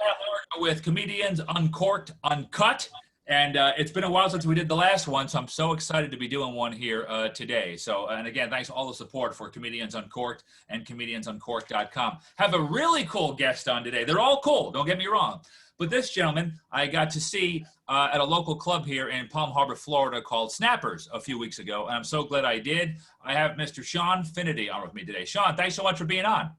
Pat Largo with Comedians Uncorked Uncut. And it's been a while since we did the last one, so I'm so excited to be doing one here today. So, and again, thanks for all the support for Comedians Uncorked and comediansuncorked.com. Have a really cool guest on today. They're all cool, don't get me wrong. But this gentleman I got to see at a local club here in Palm Harbor, Florida called Snappers a few weeks ago, and I'm so glad I did. I have Mr. Sean Finnerty on with me today. Sean, thanks so much for being on.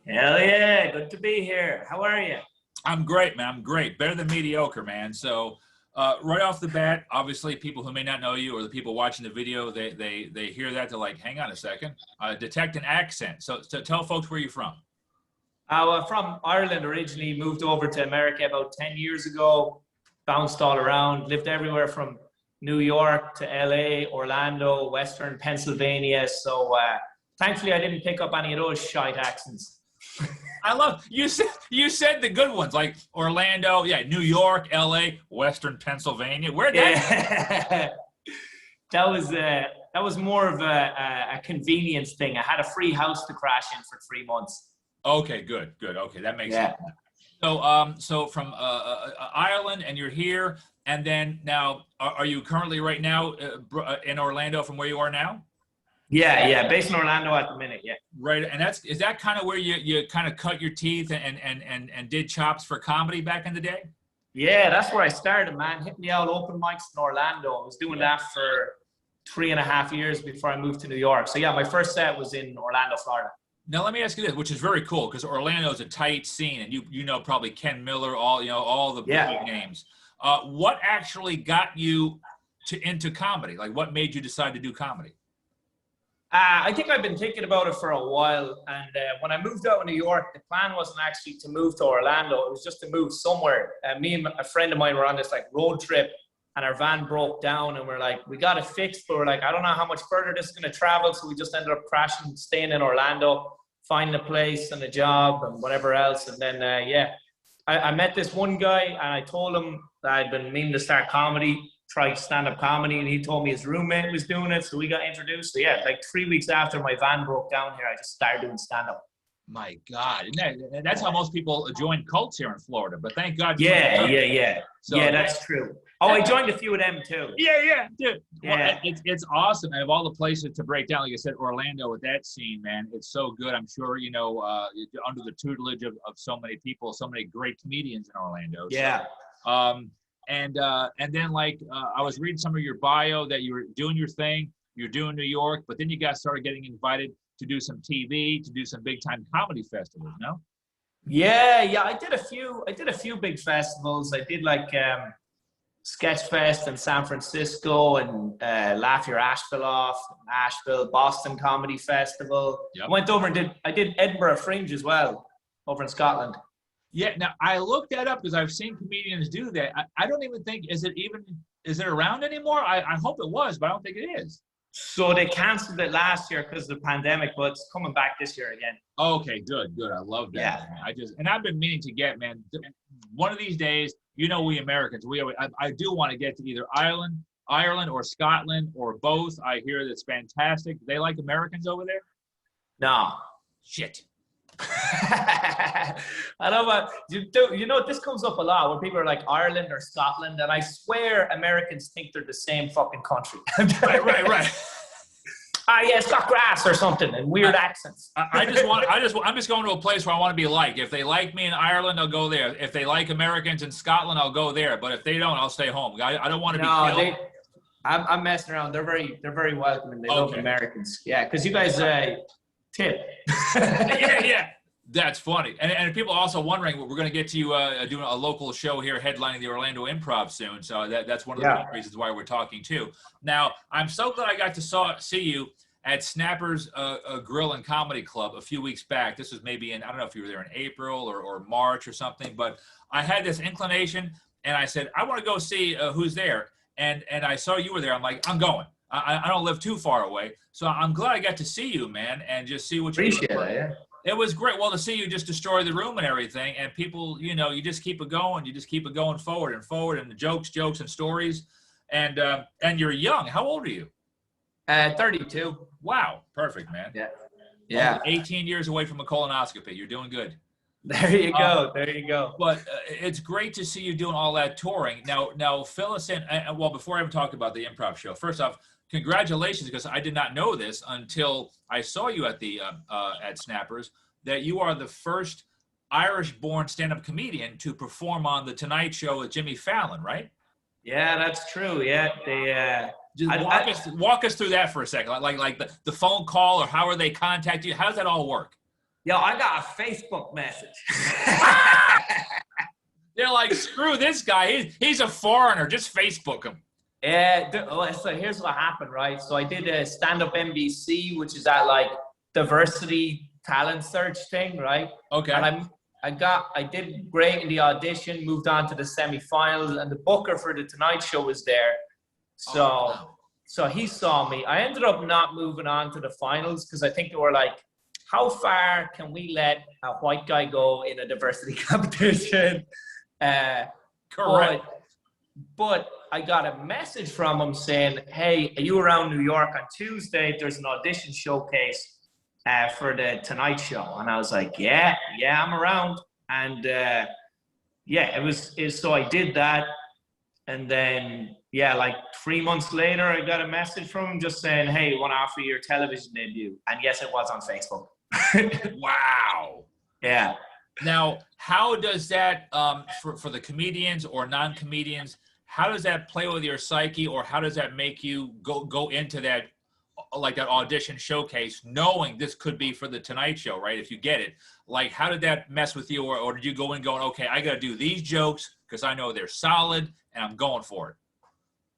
Hell yeah, good to be here. How are you? I'm great, man. I'm great. Better than mediocre, man. So right off the bat, obviously, people who may not know you or the people watching the video, they hear that, they're like, hang on a second, detect an accent. So tell folks where you're from. From Ireland originally, moved over to America about 10 years ago, bounced all around, lived everywhere from New York to LA, Orlando, Western Pennsylvania. So thankfully, I didn't pick up any of those shite accents. I love you said the good ones like Orlando, yeah, New York, LA, Western Pennsylvania. Where'd that? Yeah. that was more of a convenience thing. I had a free house to crash in for 3 months. Okay, good. Okay, that makes sense. So from Ireland, and you're here, and then now, are you currently right now in Orlando from where you are now? Yeah, based in Orlando at the minute, yeah. Right, and is that kind of where you kind of cut your teeth and did chops for comedy back in the day? Yeah, that's where I started, man. Hit me out open mics in Orlando. I was doing that for 3.5 years before I moved to New York. So yeah, my first set was in Orlando, Florida. Now let me ask you this, which is very cool because Orlando is a tight scene, and you know probably Ken Miller, all the big names. What actually got you into comedy? Like, what made you decide to do comedy? I think I've been thinking about it for a while, and when I moved out of New York, the plan wasn't actually to move to Orlando. It was just to move somewhere. Me and a friend of mine were on this like road trip, and our van broke down, and we're like, we got it fixed, but we're like, I don't know how much further this is going to travel, so we just ended up crashing, staying in Orlando, finding a place and a job and whatever else, and then I met this one guy, and I told him that I'd been meaning to start comedy. Tried stand-up comedy, and he told me his roommate was doing it, so we got introduced. So yeah, like 3 weeks after my van broke down here, I just started doing stand-up. My God, that's how most people join cults here in Florida. But thank God. Yeah. So, yeah, that's true. Oh, I joined a few of them too. Yeah, dude. Yeah, well, it's awesome. And of all the places to break down, like I said, Orlando with that scene, man, it's so good. I'm sure under the tutelage of so many people, so many great comedians in Orlando. Yeah. So, and then I was reading some of your bio that you were doing your thing, you're doing New York, but then you guys started getting invited to do some TV, to do some big time comedy festivals, no? Yeah. I did a few big festivals. I did like Sketchfest in San Francisco, and Laugh Your Asheville Off, Asheville, Boston Comedy Festival. Yep. I went over and did Edinburgh Fringe as well, over in Scotland. Yeah, now I looked that up because I've seen comedians do that. I don't even think, is it around anymore? I hope it was, but I don't think it is. So they canceled it last year because of the pandemic, but it's coming back this year again. Okay, good. I love that. Yeah. I've been meaning to get, man, one of these days, we Americans, I do want to get to either Ireland or Scotland or both. I hear that's fantastic. Do they like Americans over there? No. Shit. I know, but this comes up a lot when people are like Ireland or Scotland, and I swear Americans think they're the same fucking country. Right. Yeah, it's got grass or something and weird accents. I'm just going to a place where I want to be liked. If they like me in Ireland, I'll go there. If they like Americans in Scotland, I'll go there. But if they don't, I'll stay home. I don't want to be killed. I'm messing around. They're very welcoming. They love Americans. Yeah, because you guys tip. Yeah. That's funny. And people are also wondering, we're going to get to you doing a local show here headlining the Orlando Improv soon. So that's one of the reasons why we're talking too. Now, I'm so glad I got to see you at Snappers Grill and Comedy Club a few weeks back. This was maybe I don't know if you were there in April or March or something, but I had this inclination and I said, I want to go see who's there. And I saw you were there. I'm like, I'm going. I don't live too far away. So I'm glad I got to see you, man, and just see what you appreciate it, yeah. It was great. Well, to see you just destroy the room and everything, and people, you just keep it going. You just keep it going forward, and the jokes, and stories. And you're young. How old are you? 32. Wow, perfect, man. Yeah. 18 years away from a colonoscopy. You're doing good. There you go. There you go. But it's great to see you doing all that touring. Now fill us in. Well, before I even talk about the improv show, first off, congratulations, because I did not know this until I saw you at the at Snappers, that you are the first Irish-born stand-up comedian to perform on the Tonight Show with Jimmy Fallon, right? Yeah, that's true. Yeah, they. Just walk us through that for a second, like the phone call, or how are they contact you? How does that all work? Yo, I got a Facebook message. They're like, screw this guy. He's a foreigner. Just Facebook him. Yeah. So here's what happened, right? So I did a stand-up NBC, which is that like diversity talent search thing, right? Okay. And I did great in the audition, moved on to the semifinals, and the booker for the Tonight Show was there. So he saw me. I ended up not moving on to the finals because I think they were like, how far can we let a white guy go in a diversity competition? Correct. But I got a message from him saying, hey, are you around New York on Tuesday? There's an audition showcase for the Tonight Show. And I was like, yeah, I'm around. And so I did that. And then, like 3 months later, I got a message from him just saying, hey, want to offer your television debut. And yes, it was on Facebook. Wow. Yeah. Now, how does that, for the comedians or non-comedians, how does that play with your psyche, or how does that make you go into that, like that audition showcase, knowing this could be for the Tonight Show, right? If you get it, like, how did that mess with you, or did you go in going, okay, I got to do these jokes because I know they're solid and I'm going for it?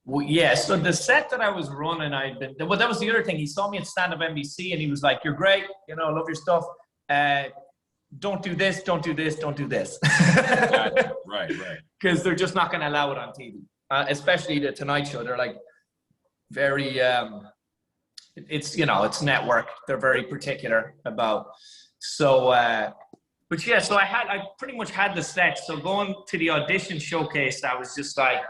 Well, yeah, so the set that I was running, that was the other thing. He saw me at Stand Up NBC and he was like, you're great, I love your stuff. Don't do this, don't do this, don't do this. Gotcha. Right. Because they're just not going to allow it on TV. Especially the Tonight Show. They're like very, it's network. They're very particular about. So, so I pretty much had the set. So going to the audition showcase, I was just like,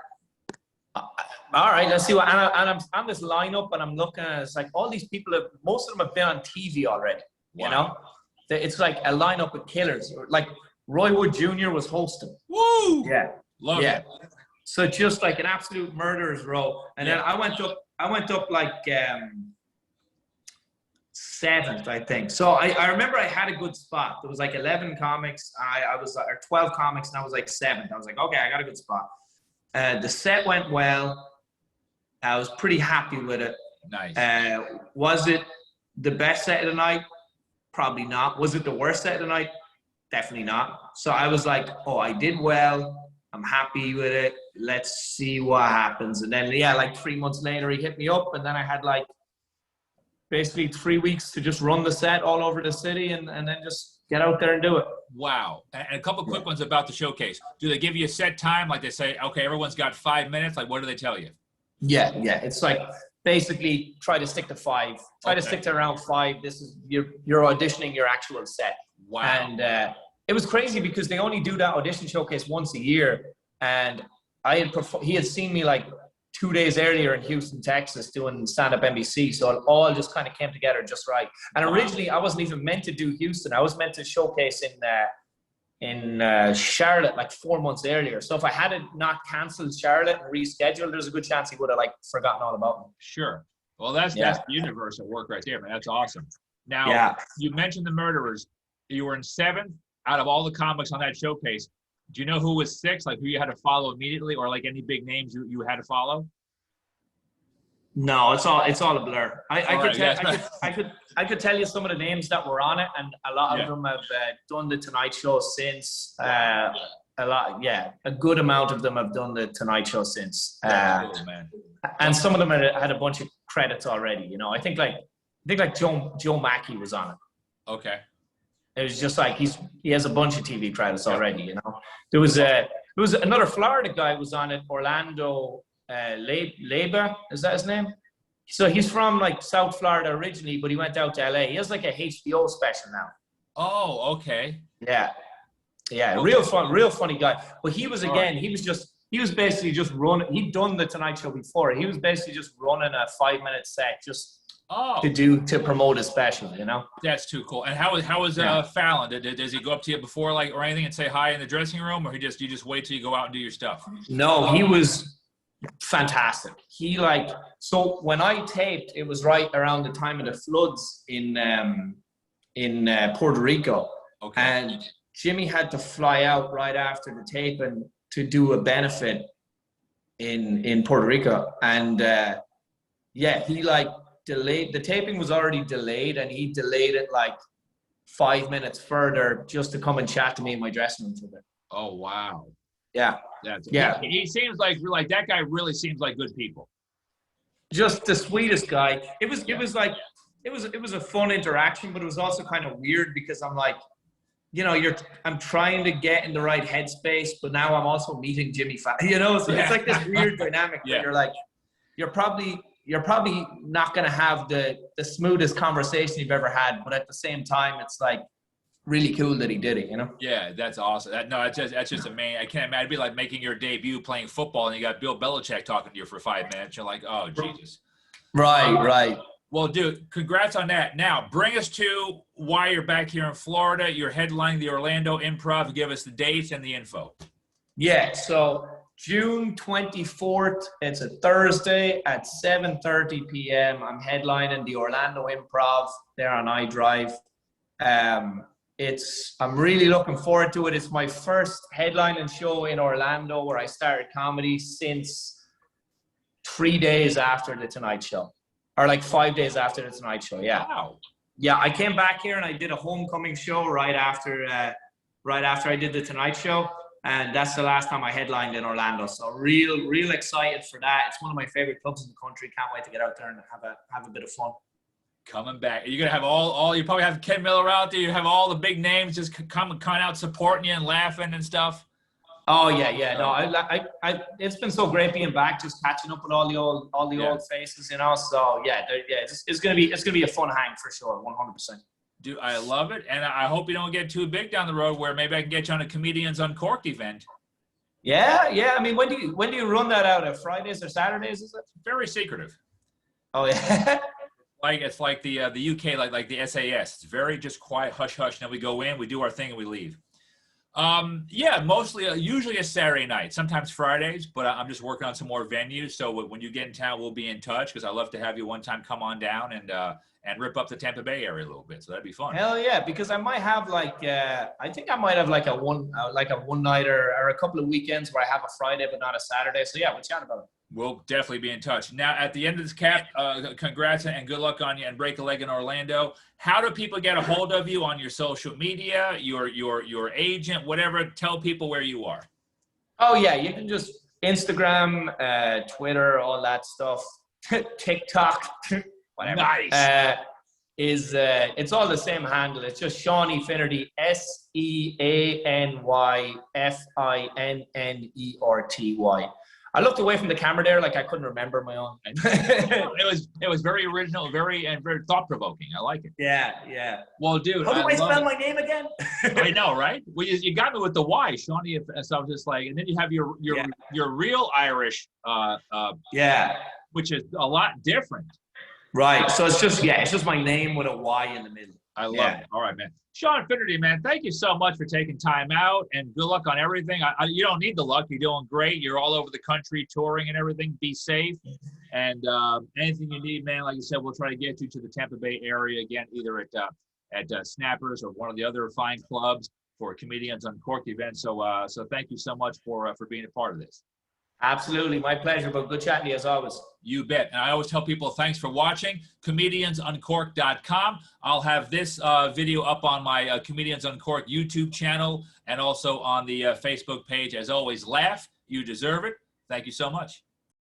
all right, let's see what, and I'm on this lineup and I'm looking at, it's like all these people, most of them have been on TV already, Wow. It's like a lineup of killers. Like Roy Wood Jr. was hosting. Woo! Yeah. Love it. So just like an absolute murderer's row. And then I went up like 7th, I think. So I remember I had a good spot. There was like 11 comics. I was or 12 comics, and I was like 7th. I was like, okay, I got a good spot. The set went well. I was pretty happy with it. Nice. Was it the best set of the night? Probably not. Was it the worst set of the night? Definitely not. So I was like, oh, I did well. I'm happy with it. Let's see what happens. And then, like 3 months later, he hit me up. And then I had like basically 3 weeks to just run the set all over the city and then just get out there and do it. Wow. And a couple quick ones about the showcase. Do they give you a set time? Like they say, okay, everyone's got 5 minutes. Like, what do they tell you? Yeah. It's like basically try to stick to 5. Try to stick to around 5. This is you're auditioning your actual set. Wow. And it was crazy because they only do that audition showcase once a year. And he had seen me like 2 days earlier in Houston, Texas, doing stand-up NBC. So it all just kind of came together just right. And originally, I wasn't even meant to do Houston. I was meant to showcase in Charlotte like 4 months earlier. So if I had not canceled Charlotte and rescheduled, there's a good chance he would have like forgotten all about me. Sure. Well, that's the universe at work right there, man. That's awesome. Now, you mentioned the murderers. You were in 7th out of all the comics on that showcase. Do you know who was 6? Like who you had to follow immediately, or like any big names you had to follow? No, it's all a blur. I could tell you some of the names that were on it, and a lot of them have done the Tonight Show since. A good amount of them have done the Tonight Show since. Cool, man. And some of them had a bunch of credits already. I think Joe Mackey was on it. Okay. It was just like he has a bunch of TV credits already. There was another Florida guy was on it, Orlando Leba, is that his name? So he's from like South Florida originally, but he went out to LA. He has like a HBO special now. Oh, okay. Yeah, okay. Real funny guy. But he was he was basically just running. He'd done the Tonight Show before. He was basically just running a 5-minute set, just Oh, to promote a special, you know? that's too cool. And how was Fallon? Does he go up to you before or anything and say hi in the dressing room, or you just wait till you go out and do your stuff? No, he was fantastic. So when I taped, it was right around the time of the floods in Puerto Rico. Okay. And Jimmy had to fly out right after the taping to do a benefit in Puerto Rico. And he delayed, the taping was already delayed, and he delayed it 5 minutes further just to come and chat to me in my dressing room for a bit. Oh, wow. Yeah. He seems like that guy really seems like good people. Just the sweetest guy. It was a fun interaction, but it was also kind of weird because I'm like, I'm trying to get in the right headspace, but now I'm also meeting Jimmy Fallon. So it's like this weird dynamic where you're like, you're probably not going to have the smoothest conversation you've ever had, but at the same time, it's like really cool that he did it, Yeah, that's awesome. That's just amazing. I can't imagine. It'd be like making your debut playing football, and you got Bill Belichick talking to you for 5 minutes. You're like, oh, Jesus. Right. Well, dude, congrats on that. Now, bring us to why you're back here in Florida. You're headlining the Orlando Improv. Give us the dates and the info. Yeah, so June 24th, it's a Thursday at 7:30 p.m. I'm headlining the Orlando Improv there on iDrive. I'm really looking forward to it. It's my first headlining show in Orlando where I started comedy since 3 days after The Tonight Show. Or 5 days after The Tonight Show, yeah. Wow. Yeah, I came back here and I did a homecoming show right after I did The Tonight Show. And that's the last time I headlined in Orlando. So real excited for that. It's one of my favorite clubs in the country. Can't wait to get out there and have a bit of fun. Coming back. You're going to have you probably have Ken Miller out there. You have all the big names just coming out supporting you and laughing and stuff. Oh yeah. No, I it's been so great being back, just catching up with all the old faces, So it's gonna be a fun hang for sure, 100%. Dude, I love it, and I hope you don't get too big down the road where maybe I can get you on a Comedians Uncorked event. Yeah. I mean, when do you run that out? Fridays or Saturdays? Is it? Very secretive. Oh yeah. It's like the UK, like the SAS. It's very just quiet, hush hush. And then we go in, we do our thing, and we leave. Mostly, usually a Saturday night, sometimes Fridays, but I'm just working on some more venues. So when you get in town, we'll be in touch because I'd love to have you one time come on down and rip up the Tampa Bay area a little bit. So that'd be fun. Hell yeah, because I might have I think I might have a one nighter or a couple of weekends where I have a Friday but not a Saturday. So yeah, we'll chat about it. We'll definitely be in touch. Now, at the end of this, Cap, congrats and good luck on you and break a leg in Orlando. How do people get a hold of you on your social media, your agent, whatever? Tell people where you are. Oh, yeah. You can just Instagram, Twitter, all that stuff. TikTok, whatever. Nice. It's all the same handle. It's just Shawnee Finnerty, SEANYFINNERTY. I looked away from the camera there, I couldn't remember my own. It was very original, very thought provoking. I like it. Yeah. Well, dude, how do I spell my name again? I know, right? Well, you got me with the Y, Shawnee. So I was just and then you have your real Irish, which is a lot different. Right. So it's just my name with a Y in the middle. I love it. All right, man. Sean Finnerty, man, thank you so much for taking time out, and good luck on everything. You don't need the luck. You're doing great. You're all over the country touring and everything. Be safe. And anything you need, man, like you said, we'll try to get you to the Tampa Bay area again, either at Snappers or one of the other fine clubs for a Comedians Uncorked event. So thank you so much for being a part of this. Absolutely. My pleasure, but good chatting to you as always. You bet. And I always tell people thanks for watching. ComediansUncorked.com. I'll have this video up on my Comedians Uncorked YouTube channel and also on the Facebook page. As always, laugh. You deserve it. Thank you so much.